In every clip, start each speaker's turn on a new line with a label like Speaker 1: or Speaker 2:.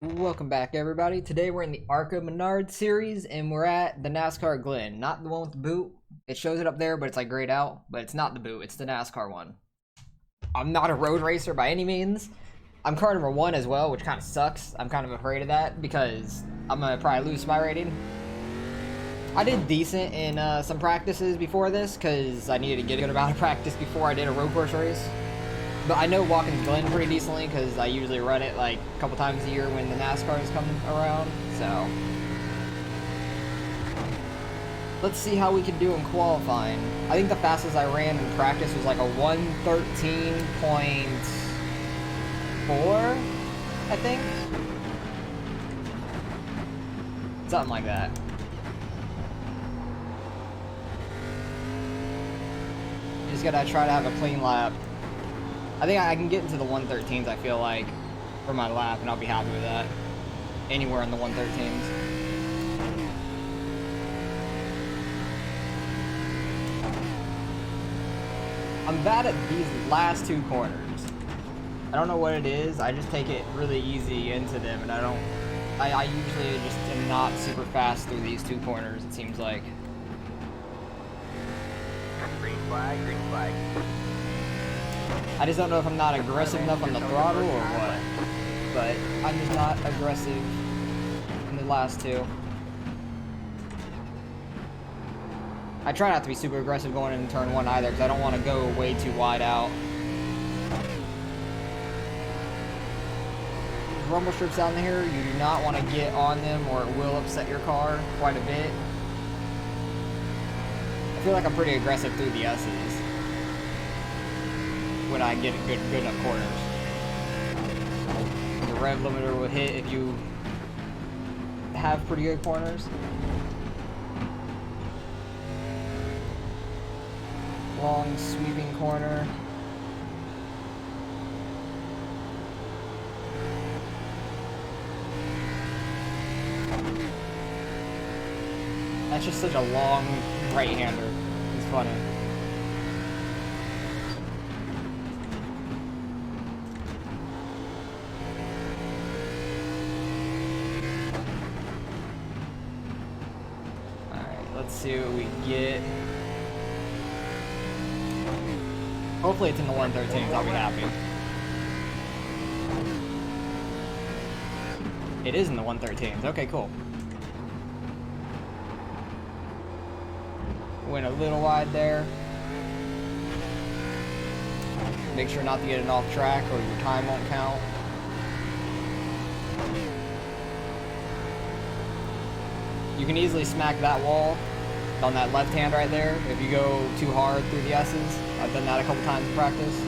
Speaker 1: Welcome back, everybody. Today we're in the Arca Menards series, and we're at the NASCAR Glen. Not the one with the boot. It shows it up there, but it's like grayed out. But it's not the boot. It's the NASCAR one. I'm not a road racer by any means. I'm car number 1 as well, which kind of sucks. I'm kind of afraid of that because I'm going to probably lose my rating. I did decent in some practices before this because I needed to get a good amount of practice before I did a road course race. But I know Watkins Glen pretty decently because I usually run it like a couple times a year when the NASCARs come around. So let's see how we can do in qualifying. I think the fastest I ran in practice was like a 113.4, I think. Something like that. Just gotta try to have a clean lap. I think I can get into the 113s, I feel like, for my lap, and I'll be happy with that. Anywhere in the 113s. I'm bad at these last two corners. I don't know what it is, I just take it really easy into them, and I usually just am not super fast through these two corners, it seems like.
Speaker 2: Green flag, green flag.
Speaker 1: I just don't know if I'm not aggressive enough on the throttle or what, but I'm just not aggressive in the last two. I try not to be super aggressive going into turn 1 either, because I don't want to go way too wide out. There's rumble strips down here. You do not want to get on them or it will upset your car quite a bit. I feel like I'm pretty aggressive through the S's when I get good enough corners. The rev limiter will hit if you have pretty good corners. Long sweeping corner. That's just such a long right-hander. It's funny. Let's see what we get. Hopefully it's in the 113s, I'll be happy. It is in the 113s, okay, cool. Went a little wide there. Make sure not to get it off track or your time won't count. You can easily smack that wall on that left hand right there if you go too hard through the S's. I've done that a couple times in practice.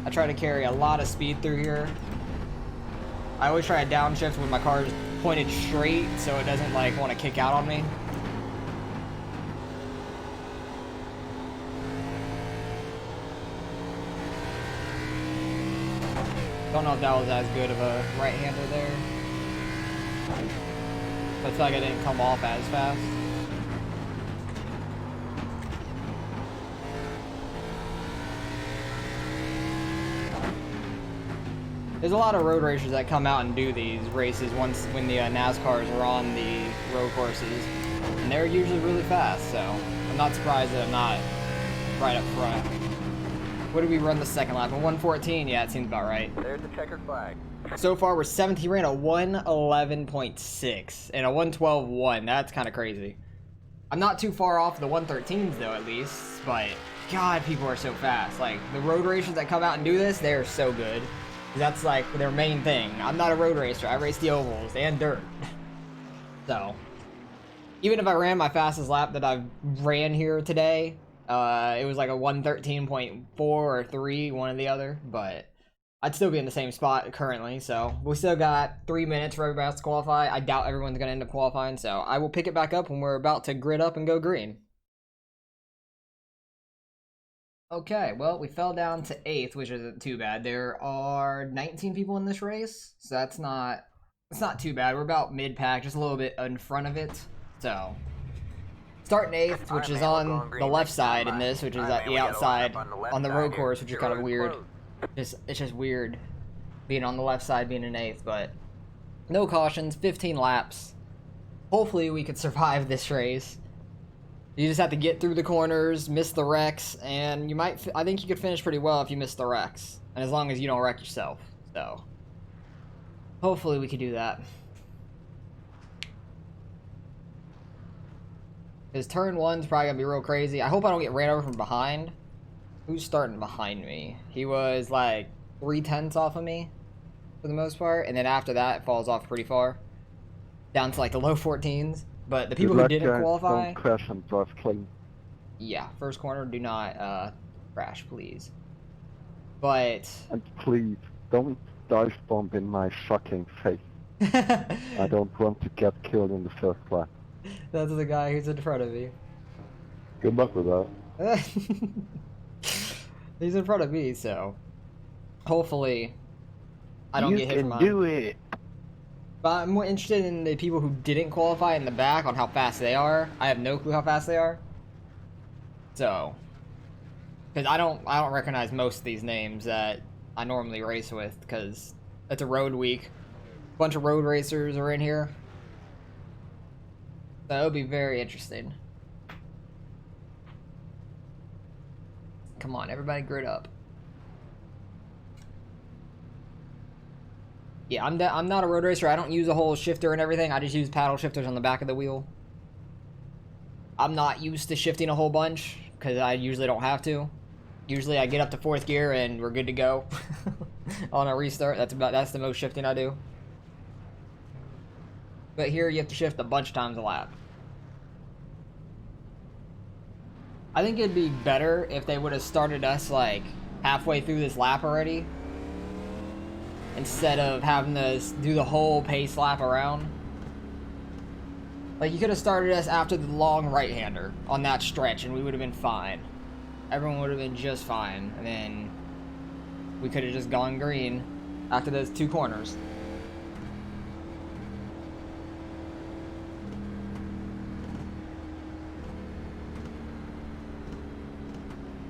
Speaker 1: I try to carry a lot of speed through here. I always try to downshift when my car is pointed straight so it doesn't like want to kick out on me. Don't know if that was as good of a right-hander there. I feel like I didn't come off as fast. There's a lot of road racers that come out and do these races when the NASCARs are on the road courses, and they're usually really fast, so I'm not surprised that I'm not right up front. What did we run the second lap? A 114? Yeah, it seems about right.
Speaker 2: There's the checkered flag.
Speaker 1: So far, we're 17th. He ran a 111.6 and a 112.1. That's kind of crazy. I'm not too far off the 113s, though, at least. But, God, people are so fast. Like, the road racers that come out and do this, they're so good. That's, like, their main thing. I'm not a road racer. I race the ovals and dirt. So, even if I ran my fastest lap that I've ran here today, it was like a 113.4 or 3, one or the other, but I'd still be in the same spot currently, so we still got 3 minutes for everybody else to qualify. I doubt everyone's going to end up qualifying, so I will pick it back up when we're about to grid up and go green. Okay, well, we fell down to 8th, which isn't too bad. There are 19 people in this race, so it's not too bad. We're about mid-pack, just a little bit in front of it, so starting 8th, which is on the left side in this, which is at the outside on the road course, which is kind of weird. It's just weird being on the left side, being in 8th, but no cautions, 15 laps. Hopefully we could survive this race. You just have to get through the corners, miss the wrecks, and you might, I think you could finish pretty well if you miss the wrecks. And as long as you don't wreck yourself, so. Hopefully we could do that. Because turn 1's probably gonna be real crazy. I hope I don't get ran over from behind. Who's starting behind me? He was like 3/10 off of me for the most part, and then after that it falls off pretty far. Down to like the low 14s. But the people who didn't qualify...
Speaker 3: Don't crash and drive clean.
Speaker 1: Yeah, first corner, do not crash, please. But...
Speaker 3: And please, don't dive bomb in my fucking face. I don't want to get killed in the first lap.
Speaker 1: That's the guy who's in front of me.
Speaker 3: Good luck with that.
Speaker 1: He's in front of me, so... Hopefully, I don't get hit from behind.
Speaker 3: You can do it!
Speaker 1: But I'm more interested in the people who didn't qualify in the back on how fast they are. I have no clue how fast they are. So, because I don't recognize most of these names that I normally race with, because it's a road week. A bunch of road racers are in here. So it'll be very interesting. Come on, everybody grid up. Yeah, I'm not a road racer. I don't use a whole shifter and everything. I just use paddle shifters on the back of the wheel. I'm not used to shifting a whole bunch because I usually don't have to. Usually I get up to 4th gear and we're good to go on a restart. That's the most shifting I do. But here you have to shift a bunch of times a lap. I think it'd be better if they would have started us like halfway through this lap already, instead of having to do the whole pace lap around. Like, you could have started us after the long right-hander on that stretch, and we would have been fine. Everyone would have been just fine, and then we could have just gone green after those 2 corners.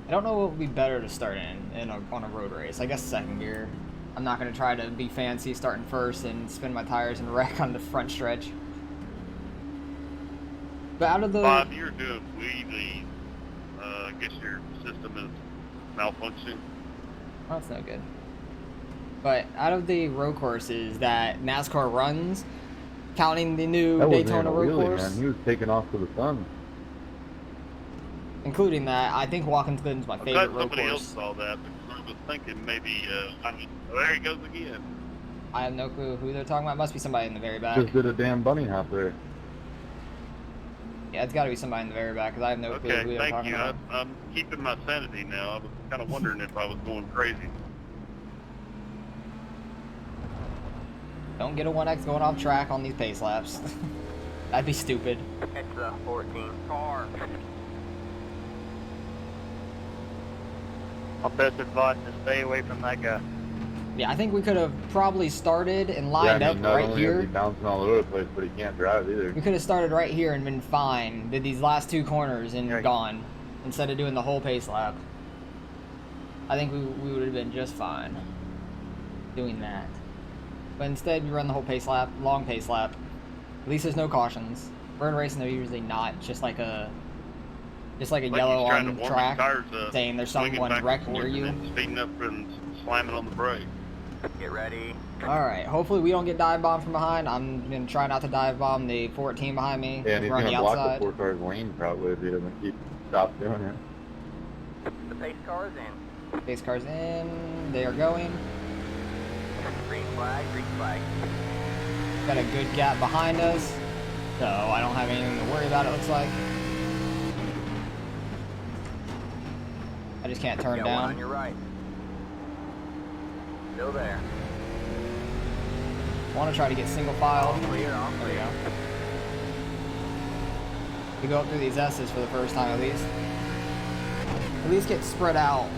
Speaker 1: I don't know what would be better to start on a road race. I guess 2nd gear. I'm not going to try to be fancy starting first and spin my tires and wreck on the front stretch. But out of the...
Speaker 4: Bob, you're doing wheelies. I guess your system is malfunctioning.
Speaker 1: Well, that's no good. But out of the road courses that NASCAR runs, counting the new Daytona road course...
Speaker 3: Man. He was taking off to the sun.
Speaker 1: Including that, I think Watkins Glen is my favorite road
Speaker 4: somebody
Speaker 1: course.
Speaker 4: else saw that, but I was thinking maybe, there he goes again.
Speaker 1: I have no clue who they're talking about. It must be somebody in the very back.
Speaker 3: Just did a damn bunny hop there.
Speaker 1: Yeah, it's got to be somebody in the very back, because I have no clue who they're talking about.
Speaker 4: I'm keeping my sanity now. I was kind of wondering if I was going crazy.
Speaker 1: Don't get a 1X going off track on these pace laps. That'd be stupid.
Speaker 2: It's the 14 car.
Speaker 5: I'll best advise to stay away from that guy.
Speaker 1: Yeah, I think we could have probably started and lined up
Speaker 3: not
Speaker 1: right
Speaker 3: only
Speaker 1: here.
Speaker 3: is he bouncing all over the place, but he can't drive either.
Speaker 1: We could have started right here and been fine. Did these last 2 corners and gone, instead of doing the whole pace lap. I think we would have been just fine doing that. But instead, you run the whole pace lap, long pace lap. At least there's no cautions. Road racing, they're usually not. Just like a yellow on the track saying there's someone wrecked near you.
Speaker 4: Speeding up and slamming on the brake.
Speaker 2: Get ready.
Speaker 1: Alright, hopefully we don't get dive bombed from behind. I'm going to try not to dive bomb the 14 behind me.
Speaker 3: Yeah, and he's
Speaker 1: run
Speaker 3: going
Speaker 1: the
Speaker 3: to block
Speaker 1: outside.
Speaker 3: the 4 cars lane probably if he doesn't keep stop doing it.
Speaker 2: The pace car's in.
Speaker 1: Pace cars in. They are going.
Speaker 2: Green flag, green flag.
Speaker 1: Got a good gap behind us, so I don't have anything to worry about, it looks like. I just can't turn
Speaker 2: Got one
Speaker 1: down.
Speaker 2: on your right. Still there.
Speaker 1: I want to try to get single file.
Speaker 2: All clear, all
Speaker 1: There we
Speaker 2: clear.
Speaker 1: go. We go up through these S's for the first time at least. At least get spread out,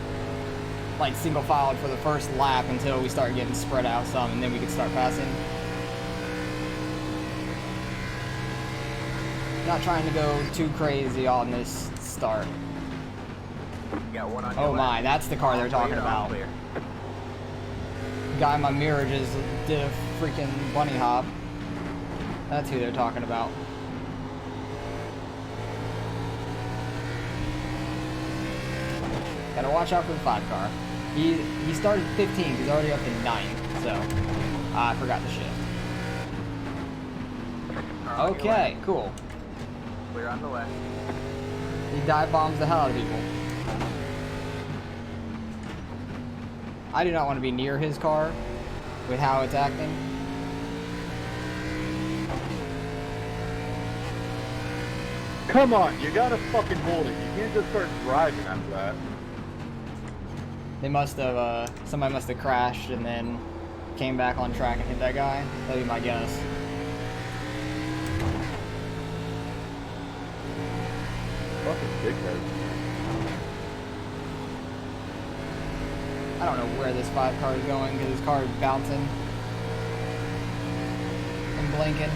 Speaker 1: like single filed for the first lap until we start getting spread out some, and then we can start passing. Not trying to go too crazy on this start.
Speaker 2: Got one on your
Speaker 1: Oh
Speaker 2: left.
Speaker 1: my, that's the car they're
Speaker 2: All
Speaker 1: talking
Speaker 2: clear, all
Speaker 1: about.
Speaker 2: clear.
Speaker 1: guy in my mirror just did a freaking bunny hop. That's who they're talking about. Gotta watch out for the 5 car. He started 15th, he's already up to 9th, so I forgot the shift. Okay, cool.
Speaker 2: Clear on the left.
Speaker 1: He dive bombs the hell out of people. I do not want to be near his car with how it's acting.
Speaker 6: Come on, you gotta fucking hold it. You can't just start driving after that.
Speaker 1: They must have, somebody must have crashed and then came back on track and hit that guy. That'd be my guess.
Speaker 6: Fucking dickhead.
Speaker 1: I don't know where this 5 car is going because his car is bouncing and blinking.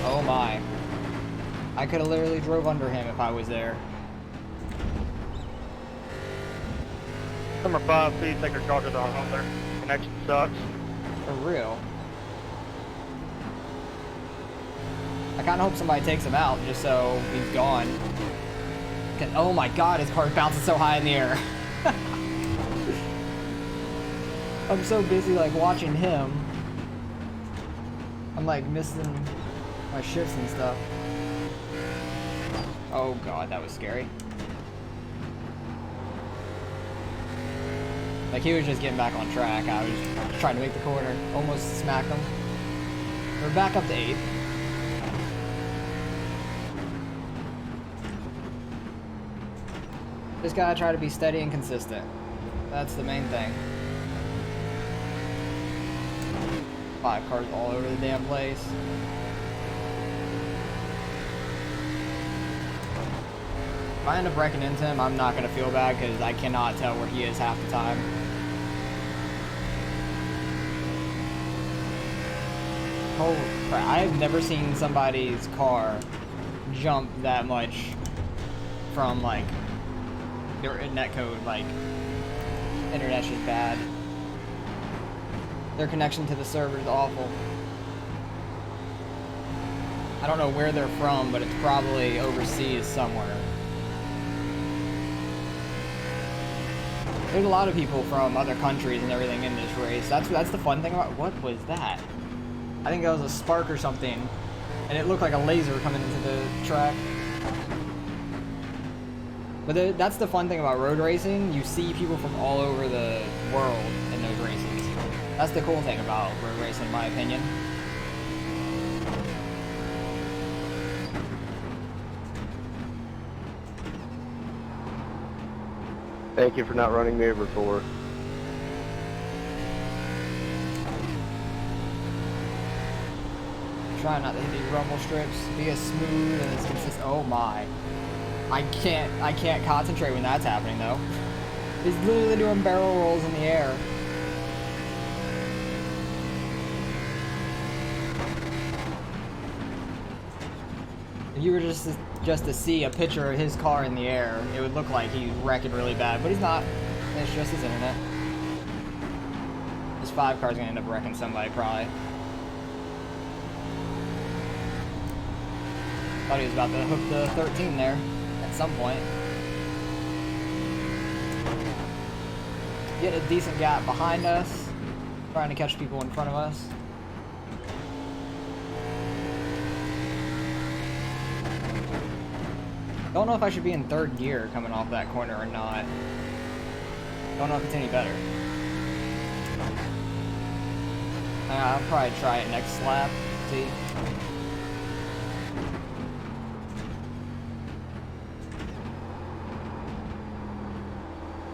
Speaker 1: Oh my. I could have literally drove under him if I was there.
Speaker 5: Number 5, please take your car to the home. Their connection sucks.
Speaker 1: For real. I kind of hope somebody takes him out just so he's gone. Oh my god, his car bounces so high in the air. I'm so busy like watching him. I'm like missing my shifts and stuff. Oh god, that was scary. Like he was just getting back on track. I was trying to make the corner. Almost smacked him. We're back up to 8th. Just gotta try to be steady and consistent. That's the main thing. 5 cars all over the damn place. If I end up wrecking into him, I'm not gonna feel bad because I cannot tell where he is half the time. Holy crap, I've never seen somebody's car jump that much from like their netcode, like internet's just bad. Their connection to the server is awful. I don't know where they're from, but it's probably overseas somewhere. There's a lot of people from other countries and everything in this race. That's the fun thing about. What was that? I think that was a spark or something, and it looked like a laser coming into the track. But that's the fun thing about road racing. You see people from all over the world in those races. That's the cool thing about road racing, in my opinion.
Speaker 6: Thank you for not running me over for.
Speaker 1: Try not to hit these rumble strips. Be as smooth and as consistent. Oh my. I can't concentrate when that's happening though. He's literally doing barrel rolls in the air. If you were just to see a picture of his car in the air, it would look like he's wrecking really bad, but he's not. It's just his internet. This 5 car's gonna end up wrecking somebody probably. Thought he was about to hook the 13 there at some point. Get a decent gap behind us, trying to catch people in front of us. Don't know if I should be in 3rd gear coming off that corner or not. Don't know if it's any better. I'll probably try it next lap, see.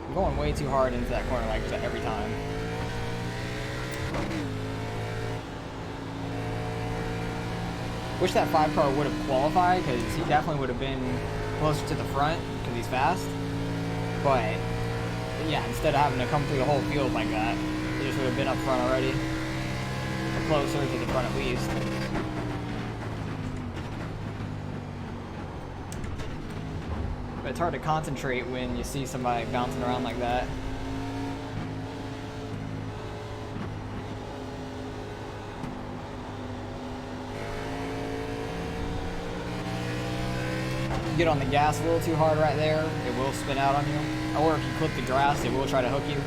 Speaker 1: I'm going way too hard into that corner like every time. Wish that 5 car would have qualified because he definitely would have been closer to the front because he's fast. But yeah, instead of having to come through the whole field like that, he just would have been up front already. Or closer to the front at least. But it's hard to concentrate when you see somebody bouncing around like that. You get on the gas a little too hard right there, it will spin out on you. Or if you clip the grass, it will try to hook you.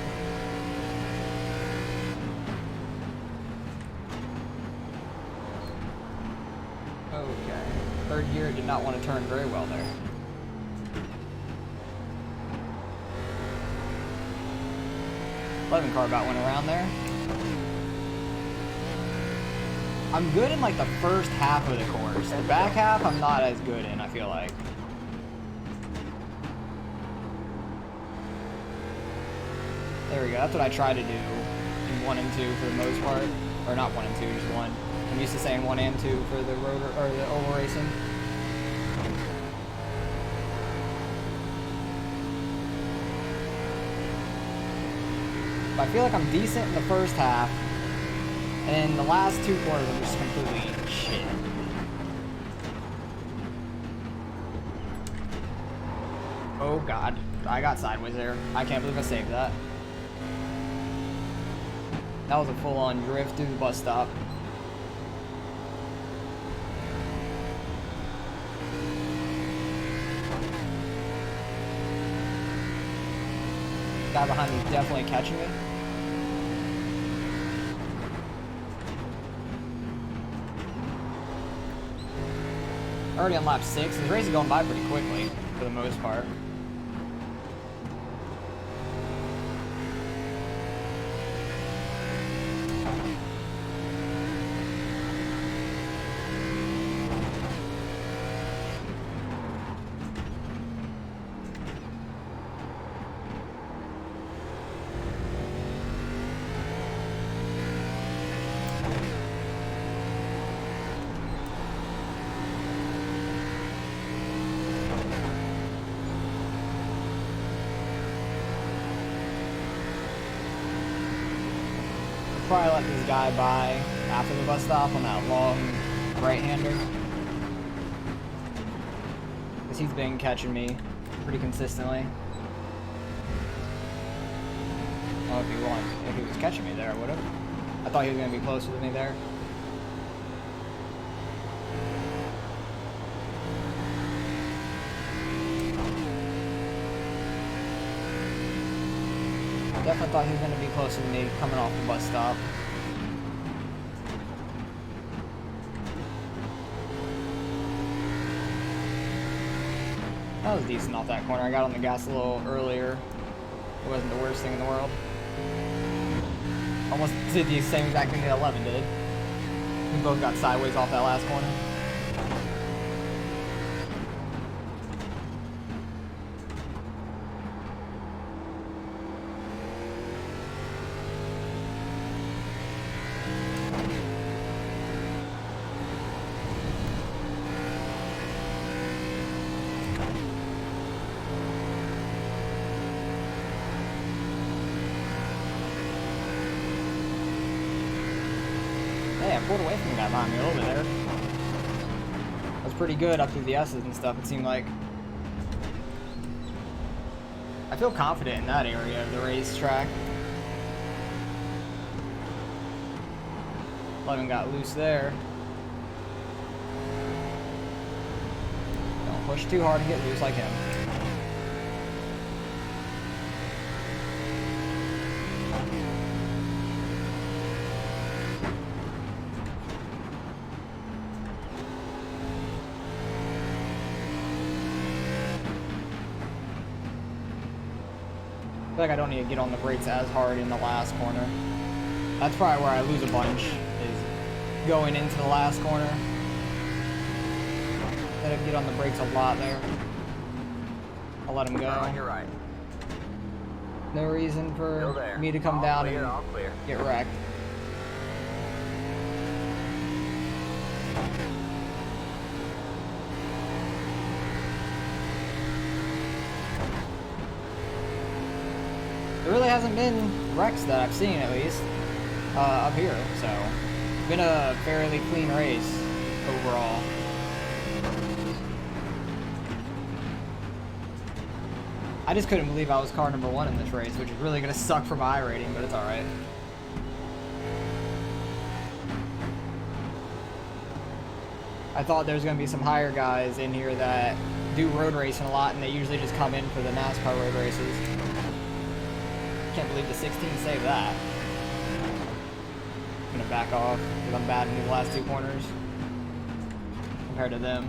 Speaker 1: Okay. Third gear did not want to turn very well there. Car about went around there. I'm good in like the first half of the course. The back half I'm not as good in, I feel like. There we go. That's what I try to do in 1 and 2 for the most part. Or not 1 and 2, just 1. I'm used to saying 1 and 2 for the rotor or the oval racing. But I feel like I'm decent in the first half, and the last 2 quarters I'm just completely shit. Oh god, I got sideways there. I can't believe I saved that. That was a full-on drift through the bus stop. Guy behind me is definitely catching me. Already on lap 6. This race is going by pretty quickly, for the most part. Probably let this guy by after the bus stop on that long right-hander. Because he's been catching me pretty consistently. Well, if he was catching me there, I would have. I thought he was going to be closer to me there. Definitely thought he was going to be closer to me coming off the bus stop. That was decent off that corner. I got on the gas a little earlier. It wasn't the worst thing in the world. Almost did the same exact thing that 11 did. We both got sideways off that last corner. Hey, I pulled away from the guy behind me a little bit there. That was pretty good up through the S's and stuff, it seemed like. I feel confident in that area of the racetrack. 11 got loose there. Don't push too hard and get loose like him. I feel like I don't need to get on the brakes as hard in the last corner. That's probably where I lose a bunch, is going into the last corner. Let him get on the brakes a lot there. I'll let him go.
Speaker 2: On your right.
Speaker 1: No reason
Speaker 2: Still
Speaker 1: for
Speaker 2: there.
Speaker 1: me to come
Speaker 2: All
Speaker 1: down
Speaker 2: clear,
Speaker 1: and
Speaker 2: all clear.
Speaker 1: get wrecked. There really hasn't been wrecks that I've seen, at least, up here, so it's been a fairly clean race overall. I just couldn't believe I was car number 1 in this race, which is really gonna suck for my iRating, but it's alright. I thought there was gonna be some higher guys in here that do road racing a lot, and they usually just come in for the NASCAR road races. Can't believe the 16 saved that. I'm gonna back off because I'm bad in these last 2 corners compared to them.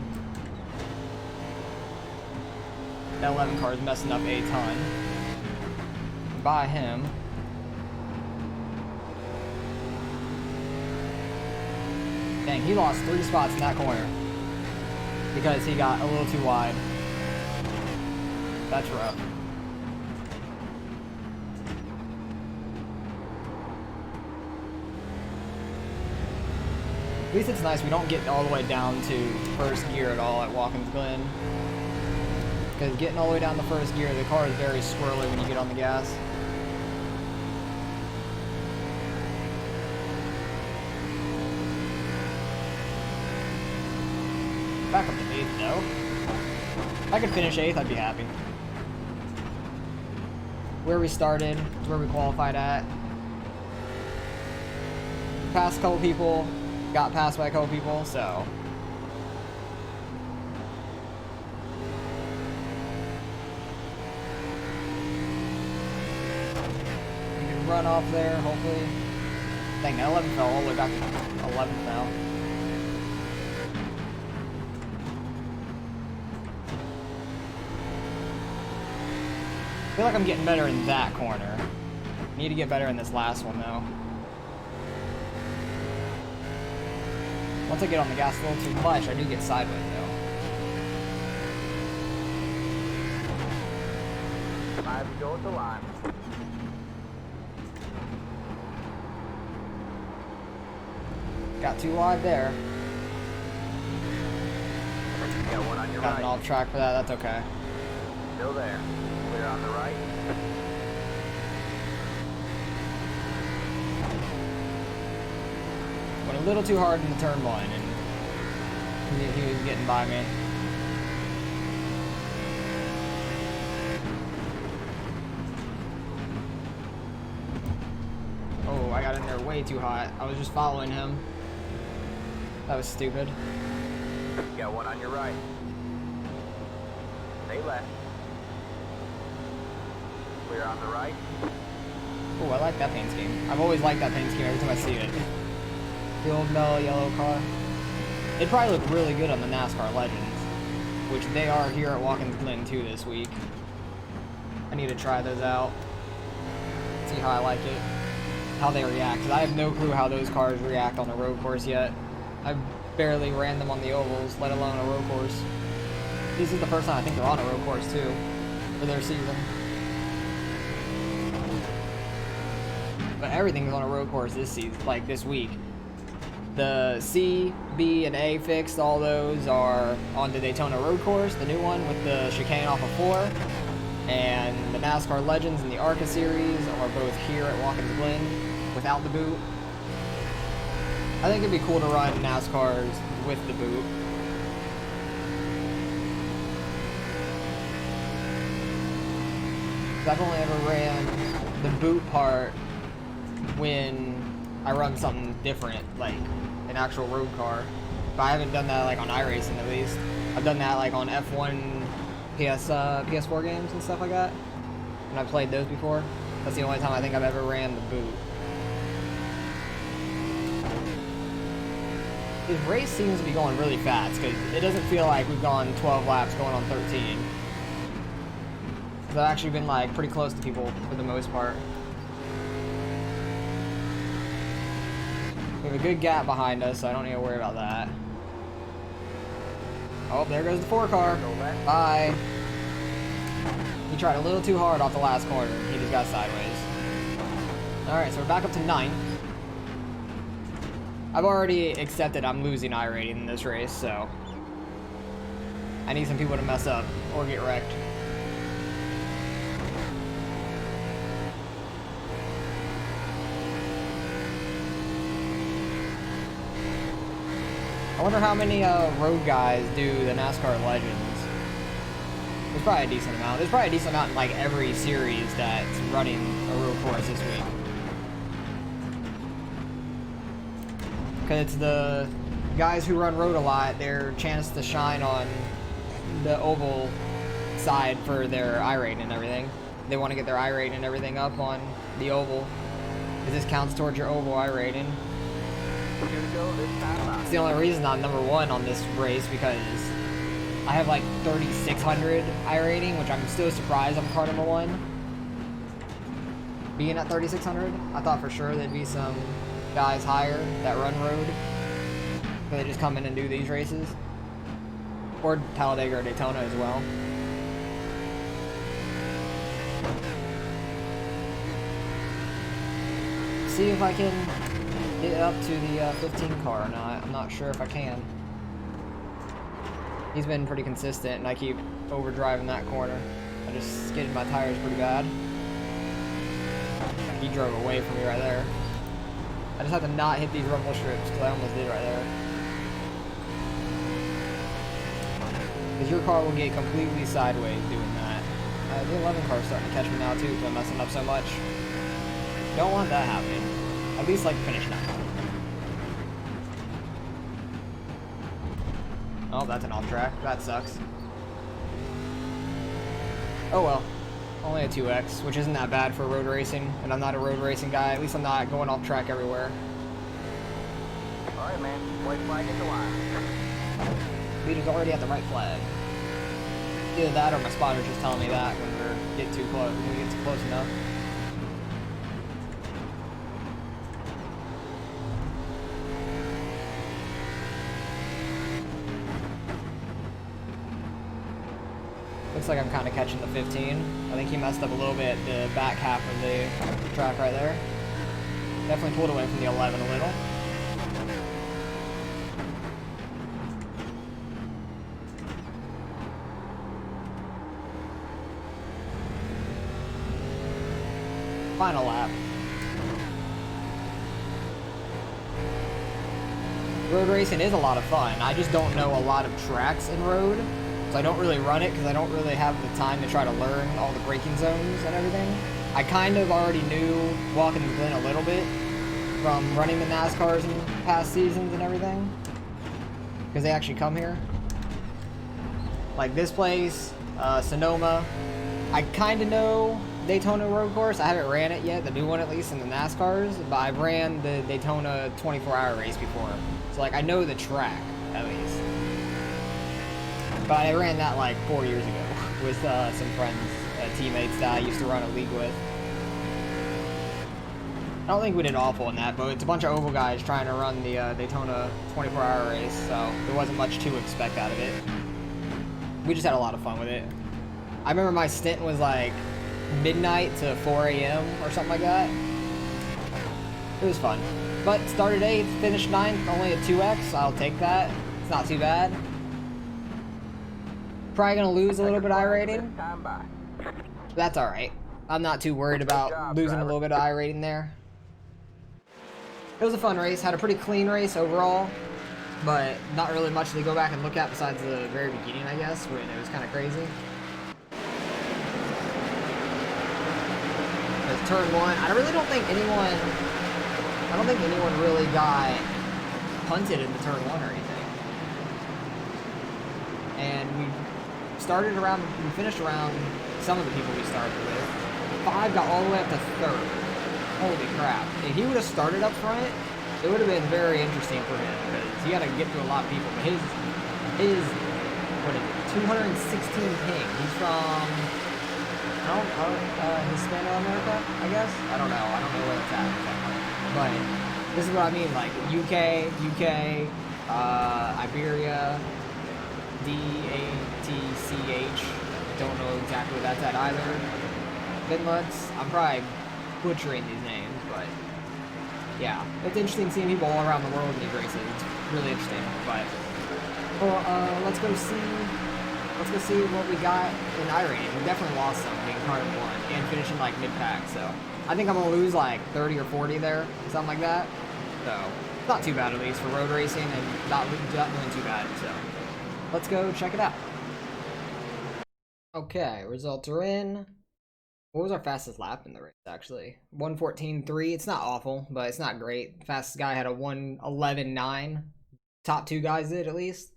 Speaker 1: That 11 car is messing up a ton. By him. Dang, he lost 3 spots in that corner because he got a little too wide. That's rough. At least it's nice we don't get all the way down to first gear at all at Watkins Glen. Because getting all the way down the first gear, the car is very squirrely when you get on the gas. Back up to 8th though. If I could finish 8th, I'd be happy. Where we started, is where we qualified at. Passed a couple people, got passed by a couple people, so. We can run off there, hopefully. Dang, 11 fell all the way back to 11th now. I feel like I'm getting better in that corner. Need to get better in this last one though. Once I get on the gas a little too much, I do get sideways though.
Speaker 2: 5 to go at the line.
Speaker 1: Got too wide there.
Speaker 2: Got one on your
Speaker 1: Got an
Speaker 2: right.
Speaker 1: off track for that, that's okay.
Speaker 2: Still there. Clear on the right.
Speaker 1: Went a little too hard in the turn 1 and he was getting by me. Oh, I got in there way too hot. I was just following him. That was stupid.
Speaker 2: Got one on your right. Stay left. Clear on the right.
Speaker 1: Oh, I like that paint scheme. I've always liked that paint scheme every time I see it. The old mellow yellow car. It'd probably look really good on the NASCAR Legends, which they are here at Watkins Glen too this week. I need to try those out. See how I like it. How they react, because I have no clue how those cars react on a road course yet. I've barely ran them on the ovals, let alone a road course. This is the first time I think they're on a road course too, for their season. But everything's on a road course this season, like this week. The C, B, and A fixed, all those are on the Daytona road course, the new one with the chicane off of 4. And the NASCAR Legends and the Arca series are both here at Watkins Glen without the boot. I think it'd be cool to run NASCARs with the boot. I've only ever ran the boot part when I run something different, like an actual road car. But I haven't done that like on iRacing at least. I've done that like on F1 PS4 games and stuff like that. And I've played those before. That's the only time I think I've ever ran the boot. This race seems to be going really fast because it doesn't feel like we've gone 12 laps going on 13. I've actually been like pretty close to people for the most part. We have a good gap behind us, so I don't need to worry about that. Oh, there goes the 4 car. Bye. He tried a little too hard off the last corner. He just got sideways. Alright, so we're back up to 9th. I've already accepted I'm losing iRating in this race, so I need some people to mess up or get wrecked. I wonder how many road guys do the NASCAR Legends. There's probably a decent amount. There's probably a decent amount in like every series that's running a road course this week. Because it's the guys who run road a lot, their chance to shine on the oval side for their iRating and everything. They want to get their iRating and everything up on the oval. Because this counts towards your oval iRating.
Speaker 2: Here we go this time.
Speaker 1: It's the only reason I'm number 1 on this race, because I have like 3,600 iRating, which I'm still surprised I'm car number 1. Being at 3,600, I thought for sure there'd be some guys higher that run road. But they just come in and do these races. Or Talladega or Daytona as well. See if I can get up to the 15 car or not. I'm not sure if I can. He's been pretty consistent, and I keep overdriving that corner. I just skidded my tires pretty bad. He drove away from me right there. I just have to not hit these rumble strips, because I almost did right there. Because your car will get completely sideways doing that. The 11 car's starting to catch me now too, because I'm messing up so much. Don't want that happening. At least like finish now. Oh, that's an off track. That sucks. Oh well. Only a 2X, which isn't that bad for road racing, and I'm not a road racing guy. At least I'm not going off track everywhere.
Speaker 2: Alright, man. White flag at the line.
Speaker 1: Leader's already at the right flag. Either that or my spotter's just telling me that when we get too close, when we get too close enough. Looks like I'm kind of catching the 15. I think he messed up a little bit the back half of the track right there. Definitely pulled away from the 11 a little. Final lap. Road racing is a lot of fun. I just don't know a lot of tracks in road. So I don't really run it because I don't really have the time to try to learn all the braking zones and everything. I kind of already knew Watkins Glen a little bit from running the NASCARs in past seasons and everything. Because they actually come here. Like this place, Sonoma. I kind of know Daytona road course. I haven't ran it yet, the new one at least in the NASCARs, but I've ran the Daytona 24-hour race before. So like I know the track at least. But I ran that like 4 years ago with some friends, teammates that I used to run a league with. I don't think we did awful in that, but it's a bunch of oval guys trying to run the Daytona 24-hour race, so there wasn't much to expect out of it. We just had a lot of fun with it. I remember my stint was like midnight to 4 a.m. or something like that. It was fun. But started 8th, finished 9th, only a 2X. I'll take that. It's not too bad. Probably gonna lose a little bit of iRating. That's alright. I'm not too worried about losing a little bit of iRating there. It was a fun race. Had a pretty clean race overall. But not really much to go back and look at besides the very beginning, I guess, when it was kind of crazy. There's turn 1. I really don't think anyone really got punted in the turn 1 or anything. And we finished around some of the people we started with. 5 got all the way up to 3rd. Holy crap. If he would have started up front, it would have been very interesting for him, because he got to get through a lot of people. But his what is it, 216 ping. He's from, Hispano-America, I guess? I don't know where it's at exactly. But this is what I mean, like UK, Iberia, DATCH, don't know exactly what that's at either. Finland, I'm probably butchering these names, but yeah, it's interesting seeing people all around the world in these races. It's really interesting. But well, let's go see what we got in iRating. We definitely lost some being car number 1 and finishing like mid-pack. So I think I'm gonna lose like 30 or 40 there, something like that. So not too bad, at least for road racing, and not doing too bad. So let's go check it out. Okay, results are in. What was our fastest lap in the race, actually? 1:14.3. It's not awful, but it's not great. Fastest guy had a 1:11.9. Top two guys did, at least.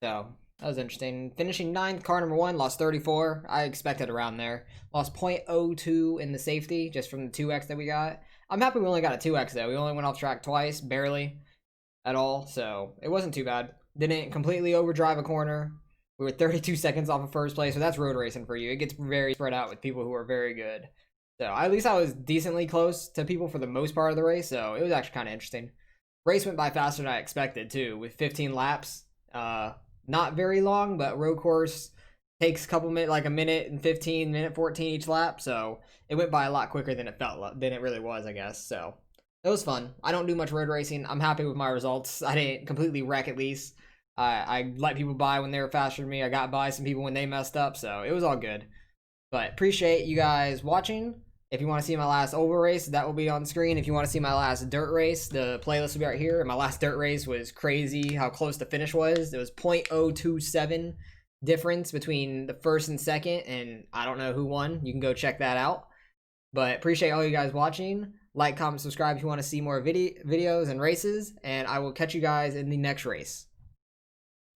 Speaker 1: So, that was interesting. Finishing 9th, car number 1, lost 34. I expected around there. Lost 0.02 in the safety, just from the 2x that we got. I'm happy we only got a 2x, though. We only went off track twice, barely at all, so it wasn't too bad. Didn't completely overdrive a corner. We were 32 seconds off of first place, so that's road racing for you. It gets very spread out with people who are very good. So at least I was decently close to people for the most part of the race, so it was actually kind of interesting. Race went by faster than I expected, too, with 15 laps. Not very long, but road course takes a couple minutes, like a minute and 15, minute 14 each lap, so it went by a lot quicker than it really was, I guess. So it was fun. I don't do much road racing. I'm happy with my results. I didn't completely wreck, at least. I let people by when they were faster than me. I got by some people when they messed up, so it was all good. But appreciate you guys watching. If you want to see my last oval race, that will be on screen. If you want to see my last dirt race, the playlist will be right here. And my last dirt race was crazy how close the finish was. It was 0.027 difference between the first and second, and I don't know who won. You can go check that out. But appreciate all you guys watching. Like, comment, subscribe if you want to see more videos and races, and I will catch you guys in the next race.